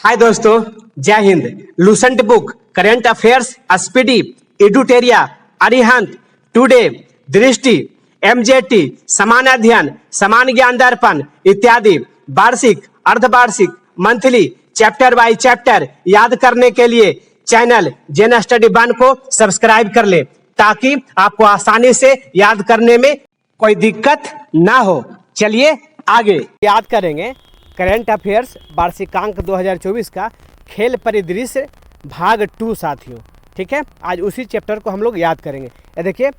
हाय दोस्तों, Jai Hind. Lucent book, current affairs, Speedy, एडुटेरिया, Arihant, Today, Drishti, MJT, समान अध्ययन, समान ज्ञान दर्पण इत्यादि वार्षिक, अर्धवार्षिक, मंथली, चैप्टर बाय चैप्टर याद करने के लिए चैनल जेन स्टडी वन को सब्सक्राइब कर ले ताकि आपको आसानी से याद करने में कोई दिक्कत ना हो। चलिए आगे याद करेंगे करंट अफेयर्स वार्षिकांक 2024 का खेल परिदृश्य भाग 2 साथियों। ठीक है, आज उसी चैप्टर को हम लोग याद करेंगे। ये देखिए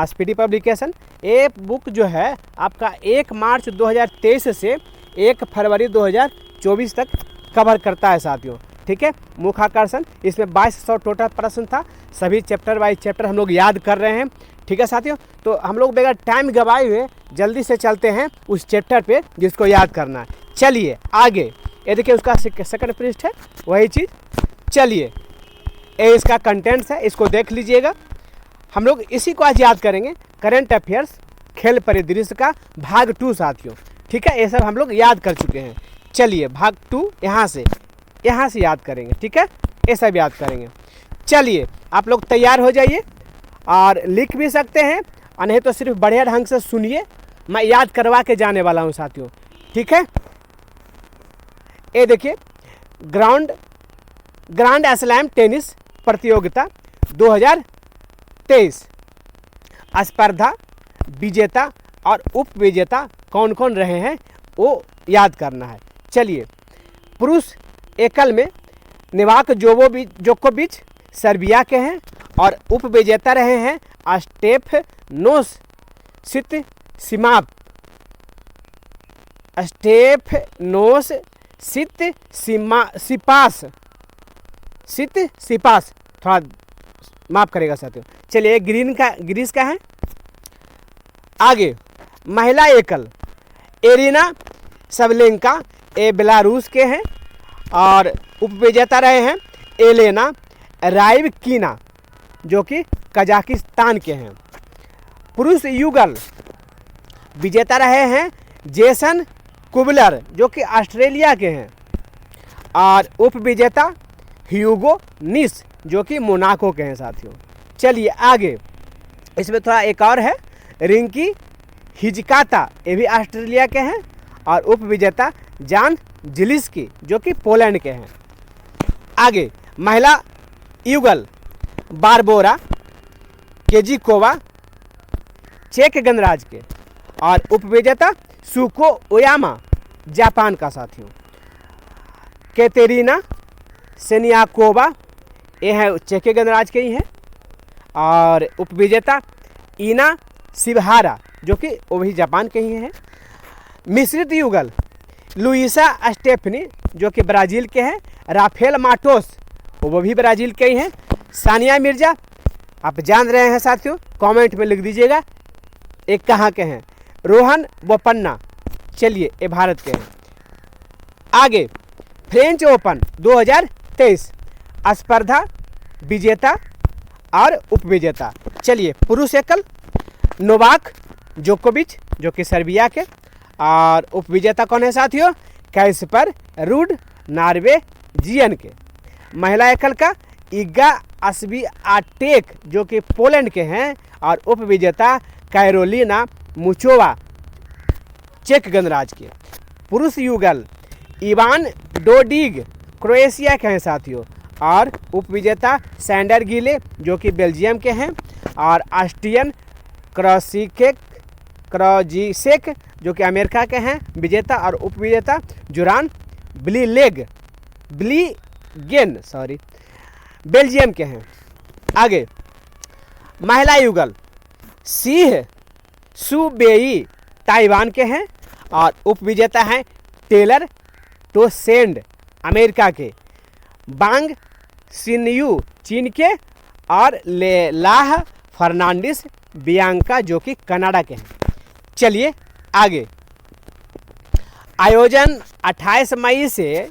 स्पीडी पब्लिकेशन, ये बुक जो है आपका 1 मार्च 2023 से 1 फरवरी 2024 तक कवर करता है साथियों। ठीक है, मुख्य आकर्षण इसमें 2200 टोटल प्रश्न था। सभी चैप्टर बाई चैप्टर हम लोग याद कर रहे हैं। ठीक है साथियों, तो हम लोग बगैर टाइम गवाए हुए जल्दी से चलते हैं उस चैप्टर पे जिसको याद करना है। चलिए आगे, ये देखिए उसका सेकंड पृष्ठ है वही चीज़। चलिए ये इसका कंटेंट्स है, इसको देख लीजिएगा। हम लोग इसी को आज याद करेंगे, करंट अफेयर्स खेल परिदृश्य का भाग 2 साथियों। ठीक है, ये सब हम लोग याद कर चुके हैं। चलिए भाग 2 यहाँ से याद करेंगे। ठीक है, ये सब याद करेंगे। चलिए आप लोग तैयार हो जाइए और लिख भी सकते हैं और नहीं तो सिर्फ बढ़िया ढंग से सुनिए, मैं याद करवा के जाने वाला हूँ साथियों। ठीक है, ये देखिए ग्रांड स्लैम टेनिस प्रतियोगिता 2023 स्पर्धा विजेता और उप विजेता कौन कौन रहे हैं वो याद करना है। चलिए, पुरुष एकल में नोवाक जोकोविच सर्बिया के हैं और उप विजेता रहे हैं स्टेफनोस सिपास, थोड़ा माफ करेगा साथियों। चलिए ग्रीस का है। आगे महिला एकल एरिना सबलेंका, ये बेलारूस के हैं और उप विजेता रहे हैं एलेना राइवकीना जो कि कजाकिस्तान के हैं। पुरुष युगल विजेता रहे हैं जेसन कुबलर जो कि ऑस्ट्रेलिया के हैं और उप विजेता ह्यूगो निस जो कि मोनाको के हैं साथियों। चलिए आगे, इसमें थोड़ा एक और है, रिंकी हिजकाता, ये भी ऑस्ट्रेलिया के हैं और उप विजेता जान जिलिस्की जो कि पोलैंड के हैं। आगे महिला युगल बारबोरा केजिकोवा चेक गणराज्य के और उप विजेता सुको ओयामा जापान का साथियों। कैटेरिना सेनियाकोवा, ये है चेक गणराज्य के ही हैं और उप विजेता इना शिवहारा जो कि वो भी जापान के ही हैं। मिश्रित युगल लुइसा स्टेफनी जो कि ब्राज़ील के हैं, राफेल माटोस वो भी ब्राज़ील के ही हैं। सानिया मिर्जा, आप जान रहे हैं साथियों, कमेंट में लिख दीजिएगा एक कहाँ के हैं। रोहन बोपन्ना, चलिए ये भारत के हैं। आगे फ्रेंच ओपन 2023 स्पर्धा विजेता और उप विजेता। चलिए पुरुष एकल नोवाक जोकोविच जो कि सर्बिया के और उप विजेता कौन है साथियों, कैस्पर रूड नॉर्वेजियन के। महिला एकल का इगा अस्विआटेक जो कि पोलैंड के हैं और उप विजेता कैरोलिना मुचोवा चेक गणराज्य के। पुरुष युगल इवान डोडिग क्रोएशिया के हैं साथियों और उप विजेता सैंडर गिले जो कि बेल्जियम के हैं और ऑस्ट्रियन क्रॉजिसेक जो कि अमेरिका के हैं विजेता और उप विजेता जुरान ब्लीगेन बेल्जियम के हैं। आगे महिला युगल सिह सुबेई ताइवान के हैं और उप विजेता हैं टेलर टोसेंड अमेरिका के, बांग सिनयू चीन के और लेलाह फर्नांडिस बियांका जो कि कनाडा के हैं। चलिए आगे, आयोजन 28 मई से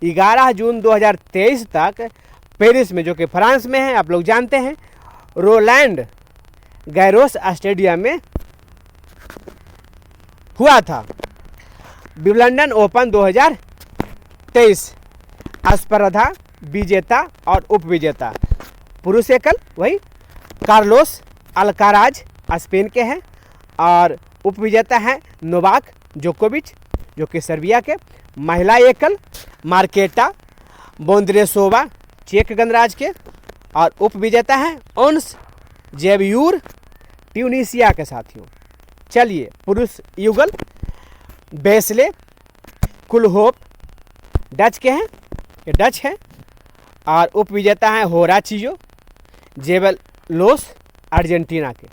11 जून 2023 तक पेरिस में जो कि फ्रांस में है, आप लोग जानते हैं, रोलैंड गैरोस स्टेडियम में हुआ था। विंबलडन ओपन 2023 स्पर्धा विजेता और उपविजेता। पुरुष एकल वही कार्लोस अल्काराज स्पेन के हैं और उपविजेता हैं नोवाक जोकोविच जो कि सर्बिया के। महिला एकल मार्केटा बोंद्रेसोवा चेक गणराज्य के और उपविजेता हैं ओन्स जेब्यूर ट्यूनीशिया के साथियों। चलिए पुरुष युगल बेस्ले कुलहोप डच के हैं, ये डच हैं और उपविजेता हैं होराचियो जेबलोस अर्जेंटीना के।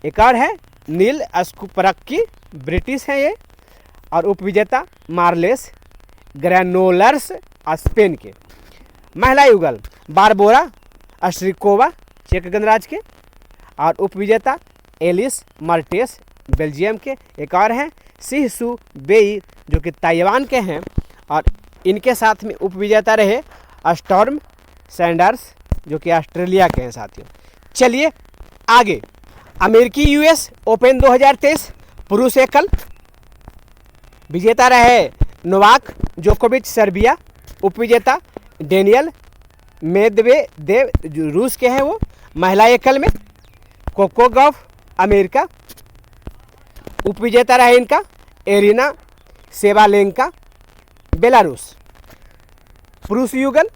एक और है नील स्कुपरक्की ब्रिटिश हैं ये और उपविजेता मार्लेस ग्रैनोलर्स स्पेन के। महिला युगल बारबोरा अस्ट्रिकोवा चेक गणराज्य के और उपविजेता एलिस मार्टेस बेल्जियम के। एक और हैं सिहसू बेई जो कि ताइवान के हैं और इनके साथ में उपविजेता रहे स्टॉर्म सैंडर्स जो कि ऑस्ट्रेलिया के हैं साथियों। चलिए आगे, अमेरिकी यूएस ओपन 2023 पुरुष एकल विजेता रहे नोवाक जोकोविच सर्बिया, उपविजेता डेनियल मेदवेदेव रूस के हैं वो। महिला एकल में कोको गॉफ अमेरिका, उपविजेता रहे इनका एरिना सेवालेंका बेलारूस। पुरुष युगल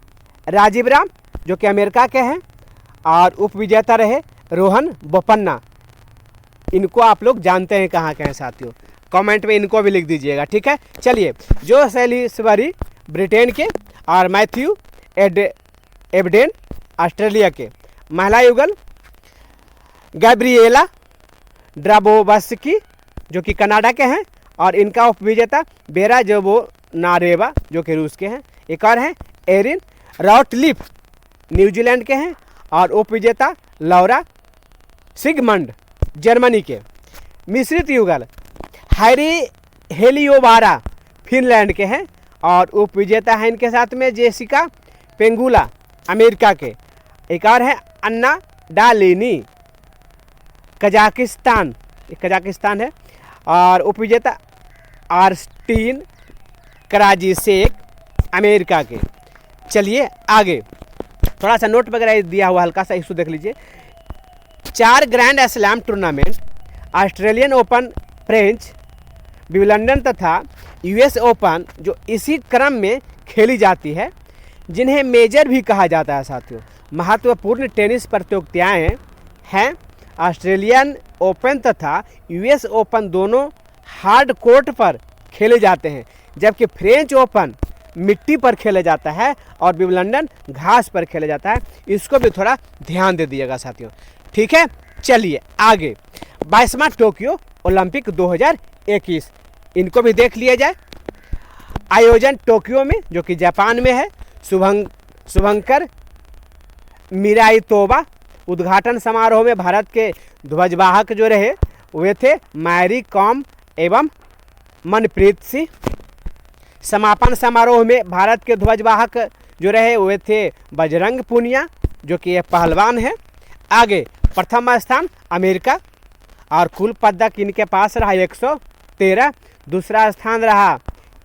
राजीव राम जो कि अमेरिका के हैं और उपविजेता रहे रोहन बोपन्ना। इनको आप लोग जानते हैं कहाँ के हैं साथियों, कमेंट में इनको भी लिख दीजिएगा, ठीक है। चलिए जो सैलिसबरी ब्रिटेन के और मैथ्यू एबडेन ऑस्ट्रेलिया के। महिला युगल गैब्रिएला ड्राबोवस्की जो कि कनाडा के हैं और इनका उपविजेता बेरा जोबोनारेवा जो कि रूस के हैं। एक और हैं एरिन राउटलिफ न्यूजीलैंड के हैं और उपविजेता लौरा सिगमंड जर्मनी के। मिश्रित युगल हैरी हेलियोबारा फिनलैंड के हैं और उपविजेता हैं इनके साथ में जेसिका पेंगुला अमेरिका के। एक और है अन्ना डालिनी कजाकिस्तान है और उपविजेता आर्स्टीन कराजीसेक अमेरिका के। चलिए आगे, थोड़ा सा नोट वगैरह दिया हुआ हल्का सा इशू देख लीजिए। 4 grand slam tournament Australian open, French Wimbledon तथा यूएस ओपन जो इसी क्रम में खेली जाती है, जिन्हें मेजर भी कहा जाता है साथियों। महत्वपूर्ण टेनिस प्रतियोगिताएं हैं। ऑस्ट्रेलियन ओपन तथा यूएस ओपन दोनों हार्ड कोर्ट पर खेले जाते हैं, जबकि फ्रेंच ओपन मिट्टी पर खेला जाता है और विंबलडन घास पर खेला जाता है। इसको भी थोड़ा ध्यान दे दिएगा साथियों, ठीक है। चलिए आगे, 22वां टोक्यो ओलंपिक 2021 इनको भी देख लिया जाए। आयोजन टोक्यो में जो कि जापान में है। शुभंकर मिराइतोबा। उद्घाटन समारोह में भारत के ध्वजवाहक जो रहे वे थे मैरी कॉम एवं मनप्रीत सिंह। समापन समारोह में भारत के ध्वजवाहक जो रहे वे थे बजरंग पुनिया जो कि ये पहलवान है। आगे, प्रथम स्थान अमेरिका और कुल पदक इनके पास रहा 113। दूसरा स्थान रहा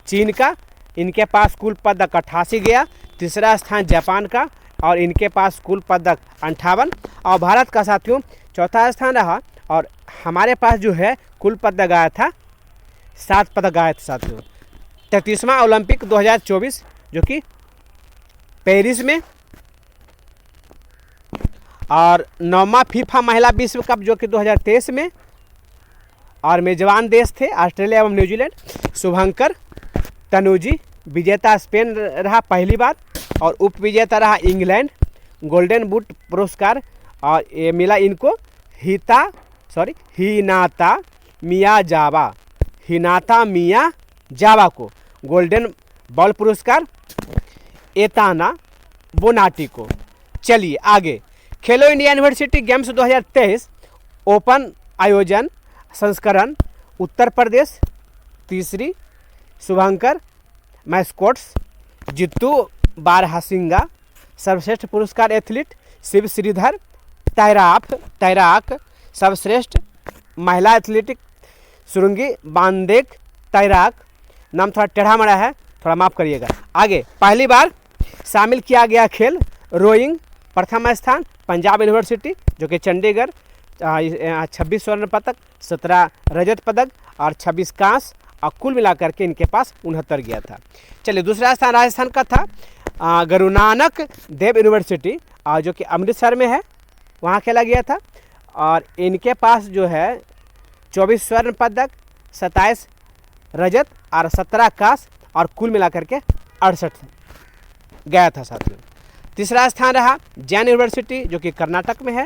चीन का, इनके पास कुल पदक 88 गया। तीसरा स्थान जापान का और इनके पास कुल पदक 58। और भारत का साथियों चौथा स्थान रहा और हमारे पास जो है कुल पदक आया था 7 पदक आए थे साथियों। 33वां ओलंपिक 2024 जो कि पेरिस में और 9वां फीफा महिला विश्व कप जो कि 2023 में और मेजबान देश थे ऑस्ट्रेलिया एवं न्यूजीलैंड। शुभंकर तनुजी विजेता स्पेन रहा पहली बार और उपविजेता रहा इंग्लैंड। गोल्डन बूट पुरस्कार और ये मिला इनको हिनाता मियाजावा को। गोल्डन बॉल पुरस्कार एताना बोनाटी को। चलिए आगे, खेलो इंडिया यूनिवर्सिटी गेम्स 2023 ओपन आयोजन संस्करण उत्तर प्रदेश तीसरी। शुभंकर मैस्कोट्स जित्तू बारहसिंगा। सर्वश्रेष्ठ पुरस्कार एथलीट शिव श्रीधर। तैराक सर्वश्रेष्ठ महिला एथलेटिक सुरंगी बांदेक तैराक। नाम थोड़ा टेढ़ा मड़ा है थोड़ा माफ़ करिएगा। आगे पहली बार शामिल किया गया खेल रोइंग, प्रथम स्थान पंजाब यूनिवर्सिटी जो कि चंडीगढ़, 26 स्वर्ण पदक, 17 रजत पदक और 26 कांस्य, और कुल मिलाकर के इनके पास 69 गया था। चलिए दूसरा स्थान राजस्थान का था गुरु नानक देव यूनिवर्सिटी जो कि अमृतसर में है, वहाँ खेला गया था और इनके पास जो है 24 स्वर्ण पदक, 27 रजत और 17 कांस्य और कुल मिलाकर के 68 गया था साथियों। तीसरा स्थान रहा जैन यूनिवर्सिटी जो कि कर्नाटक में है,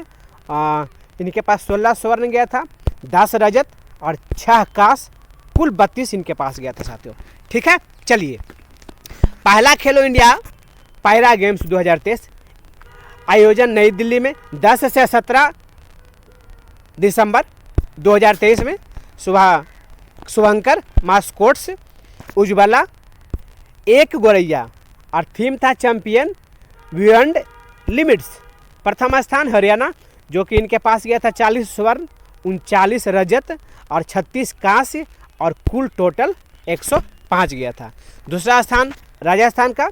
इनके पास 16 स्वर्ण गया था, 10 रजत और 6 कांस्य, कुल 32 इनके पास गया था साथियों। ठीक है, चलिए पहला खेलो इंडिया पैरा गेम्स 2023 आयोजन नई दिल्ली में 10 से 17 दिसंबर 2023 में। शुभंकर मास्कोट्स, उज्ज्वला, एक गोरैया और थीम था चैंपियन बियॉन्ड लिमिट्स। प्रथम स्थान हरियाणा जो कि इनके पास गया था 40 स्वर्ण, 39 रजत और 36 कांस्य और कुल टोटल 105 गया था। दूसरा स्थान राजस्थान का,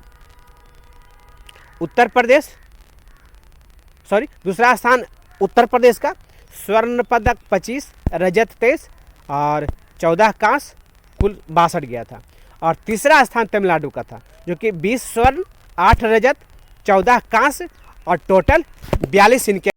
दूसरा स्थान उत्तर प्रदेश का, स्वर्ण पदक 25, रजत 23 और 14 कांस्य, कुल 62 गया था। और तीसरा स्थान तमिलनाडु का था जो कि 20 स्वर्ण, 8 रजत, 14 कांस्य और टोटल 42 इनके